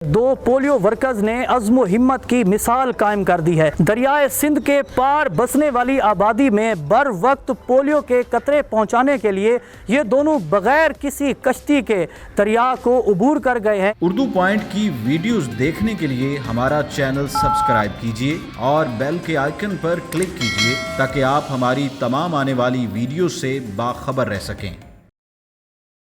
दो polio workers ने अज़्म व हिम्मत की मिसाल कायम कर दी है। दरियाए सिंध के पार बसने वाली आबादी में बर वक्त पोलियो के कतरे पहुंचाने के लिए ये दोनों बगैर किसी कश्ती के दरिया को उबूर कर गए हैं। उर्दू पॉइंट की वीडियोस देखने के लिए हमारा चैनल सब्सक्राइब कीजिए और बेल के आइकन पर क्लिक कीजिए ताकि आप हमारी तमाम आने वाली वीडियो से बाखबर रह सकें।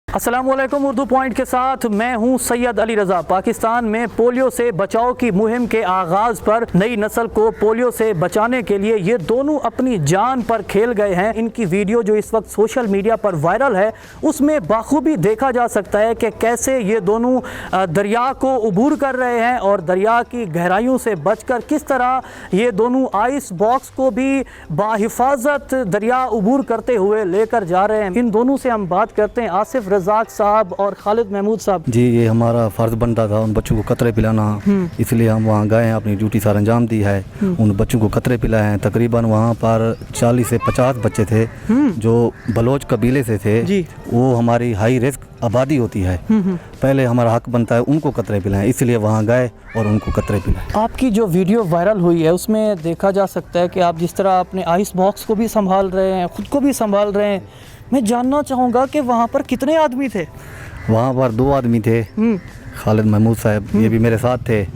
अस्सलाम वालेकुम, उर्दू पॉइंट के साथ मैं हूं सैयद अली रज़ा। पाकिस्तान में पोलियो से बचाव की मुहिम के आगाज़ पर नई नस्ल को पोलियो से बचाने के लिए ये दोनों अपनी जान पर खेल गए हैं। इनकी वीडियो जो इस वक्त सोशल मीडिया पर वायरल है उसमें बाखूबी देखा जा सकता है कि कैसे ये दोनों दरिया को उबूर कर रहे हैं और दरिया की गहराइयों से बचकर किस तरह ये दोनों आइस बॉक्स को भी बाहिफाजत दरिया उबूर करते हुए लेकर जा रहे हैं। इन दोनों से हम बात करते हैं। आसिफ रज़ाक साहब और खालिद महमूद साहब। जी, ये हमारा फ़र्ज़ बनता था उन बच्चों को कतरे पिलाना, इसलिए हम वहाँ गए हैं, अपनी ड्यूटी सर अंजाम दी है। उन बच्चों को कतरे पिलाए हैं। तकरीबन वहाँ पर 40 से 50 बच्चे थे जो बलोच कबीले से थे। वो हमारी हाई रिस्क आबादी होती है, पहले हमारा हक बनता है उनको कतरे पिलाएं, इसलिए वहाँ गए और उनको कतरे पिलाएं। आपकी जो वीडियो वायरल हुई है उसमें देखा जा सकता है कि आप जिस तरह अपने आइस बॉक्स को भी संभाल रहे हैं, ख़ुद को भी संभाल रहे हैं। मैं जानना चाहूँगा कि वहाँ पर कितने आदमी थे? वहाँ पर 2 आदमी थे, खालिद महमूद साहब, ये भी मेरे साथ थे।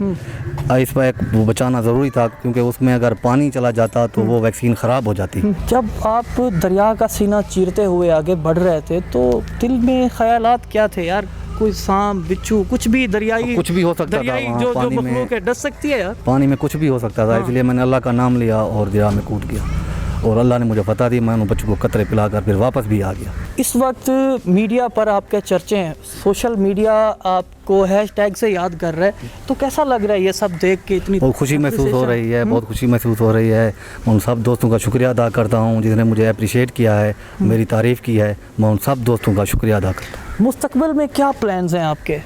आइस पैक वो बचाना ज़रूरी था क्योंकि उसमें अगर पानी चला जाता तो वो वैक्सीन ख़राब हो जाती। जब आप दरिया का सीना चीरते हुए आगे बढ़ रहे थे तो दिल में ख़यालात क्या थे? यार कोई सांप बिच्छू कुछ भी दरियाई कुछ भी हो सकता था, जो मखलूक है डस सकती है यार। पानी में कुछ भी हो सकता था, इसलिए मैंने अल्लाह का नाम लिया और दरिया में कूद गया और अल्लाह ने मुझे पता दी। मैं उन बच्चों को कतरे पिलाकर फिर वापस भी आ गया। इस वक्त मीडिया पर आपके चर्चे हैं, सोशल मीडिया आपको हैशटैग से याद कर रहा है, तो कैसा लग रहा है ये सब देख के? इतनी बहुत खुशी महसूस हो रही है, बहुत खुशी महसूस हो रही है। मैं उन सब दोस्तों का शुक्रिया अदा करता हूँ जिसने मुझे अप्रिशिएट किया है, मेरी तारीफ़ की है। मैं उन सब दोस्तों का शुक्रिया अदा करता हूँ। मुस्तकबिल में क्या प्लान्स हैं आपके?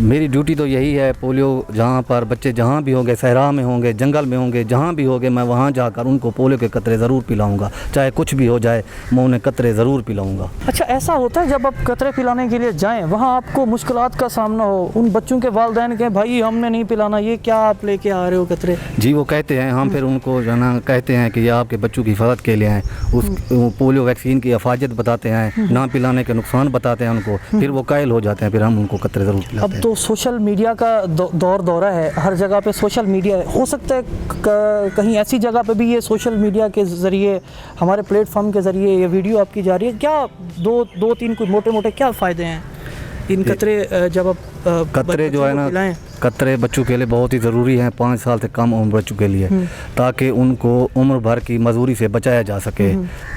मेरी ड्यूटी तो यही है, पोलियो जहाँ पर बच्चे जहाँ भी होंगे, सहरा में होंगे, जंगल में होंगे, जहाँ भी होंगे, मैं वहाँ जाकर उनको पोलियो के कतरे ज़रूर पिलाऊंगा। चाहे कुछ भी हो जाए, मैं उन्हें कतरे ज़रूर पिलाऊंगा। अच्छा, ऐसा होता है जब आप कतरे पिलाने के लिए जाएं, वहाँ आपको मुश्किलात का सामना हो, उन बच्चों के वालिदैन के भाई हमने नहीं पिलाना, ये क्या आप लेके आ रहे हो कतरे? जी, वो कहते हैं, हम फिर उनको जो ना कहते हैं कि ये आपके बच्चों की हिफाजत के लिए हैं। उस पोलियो वैक्सीन की अफाजत बताते हैं, ना पिलाने के नुकसान बताते हैं उनको, फिर वो कायल हो जाते हैं, फिर हम उनको कतरे ज़रूर पिलाते हैं। अब तो सोशल मीडिया का दौरा है, हर जगह पे सोशल मीडिया है। हो सकता है कहीं ऐसी जगह पे भी ये सोशल मीडिया के ज़रिए, हमारे प्लेटफॉर्म के ज़रिए ये वीडियो आपकी जा रही है। क्या दो तीन कोई मोटे मोटे क्या फ़ायदे हैं इन कतरे जब आप कतरे जो है ना, कतरे बच्चों के लिए बहुत ही ज़रूरी हैं, 5 साल से कम उम्र बच्चों के लिए, ताकि उनको उम्र भर की मजबूरी से बचाया जा सके।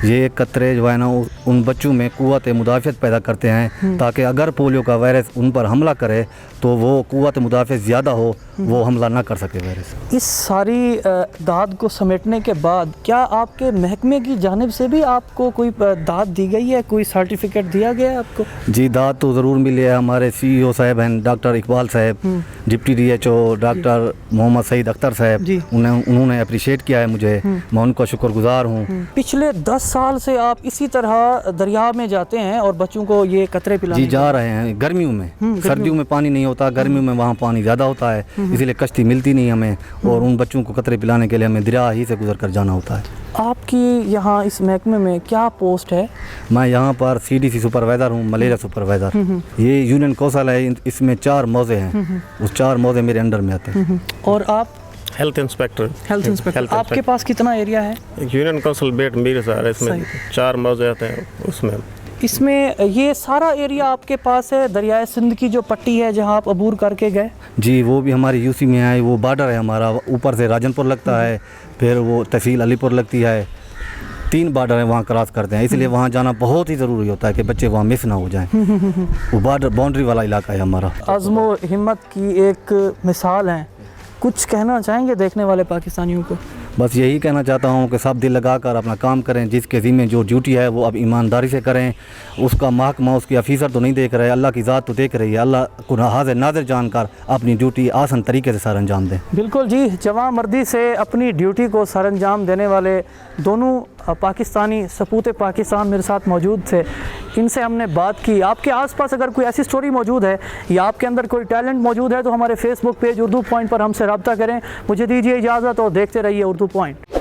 ये कतरे जो है ना उन बच्चों में क़ुव्वत मुदाफ़त पैदा करते हैं, ताकि अगर पोलियो का वायरस उन पर हमला करे तो वो क़ुव्वत मुदाफ़त ज़्यादा हो, वो हमला ना कर सके वायरस। इस सारी दाद को समेटने के बाद क्या आपके महकमे की जानिब से भी आपको कोई दाद दी गई है, कोई सर्टिफिकेट दिया गया है आपको? जी, दाद तो ज़रूर मिली है। हमारे CEO साहब हैं डॉक्टर इकबाल साहब, deputy DHO doctor Mohammad Saeed Akhtar साहब, उन्होंने अप्रिशिएट किया है मुझे, मैं उनका शुक्रगुजार हूँ। पिछले 10 साल से आप इसी तरह दरिया में जाते हैं और बच्चों को ये कतरे पिलाने? जी, जा रहे हैं। गर्मियों में, सर्दियों में पानी नहीं होता, गर्मियों में वहाँ पानी ज़्यादा होता है, इसलिए कश्ती मिलती नहीं हमें, और उन बच्चों को कतरे पिलाने के लिए हमें दरिया ही से गुजर कर जाना होता है। आपकी यहाँ इस महकमे में क्या पोस्ट है? मैं यहाँ पर CDC सुपरवाइज़र हूँ, मलेरिया सुपरवाइज़र। ये यूनियन कौशल है, इसमें 4 मौजे हैं, उस 4 मौजे मेरे अंडर में आते हैं। और आप? Health inspector. आपके पास कितना एरिया है? यूनियन काउंसिल बेट मीर सारा, इसमें 4 मौजे आते हैं। इसमें ये सारा एरिया आपके पास है, दरियाए सिंध की जो पट्टी है जहाँ आप अबूर करके गए? जी, वो भी हमारी UC में है, वो बॉर्डर है हमारा। ऊपर से राजनपुर लगता है, फिर वो तहसील अलीपुर लगती है, 3 बॉर्डर है, वहाँ क्रॉस करते हैं, इसलिए वहाँ जाना बहुत ही ज़रूरी होता है कि बच्चे वहाँ मिस ना हो जाएं। वो बॉर्डर बाउंड्री वाला इलाका है हमारा। अज़्म व हिम्मत की एक मिसाल है, कुछ कहना चाहेंगे देखने वाले पाकिस्तानियों को? बस यही कहना चाहता हूँ कि सब दिल लगाकर अपना काम करें, जिसके ज़िम्मे जो ड्यूटी है वो अब ईमानदारी से करें। उसका महकमा, उसकी अफीसर तो नहीं देख रहे, अल्लाह की ज़ात तो देख रही है। अल्लाह को हाज़िर नाज़िर जानकर अपनी ड्यूटी आसान तरीके से सर अंजाम दें। बिल्कुल जी, जवां मर्दी से अपनी ड्यूटी को सर अंजाम देने वाले दोनों پاکستانی سپوت پاکستان میرے ساتھ موجود تھے، ان سے ہم نے بات کی۔ آپ کے آس پاس اگر کوئی ایسی سٹوری موجود ہے یا آپ کے اندر کوئی ٹیلنٹ موجود ہے تو ہمارے فیس بک پیج اردو پوائنٹ پر ہم سے رابطہ کریں۔ مجھے دیجیے اجازت اور دیکھتے رہیے اردو پوائنٹ۔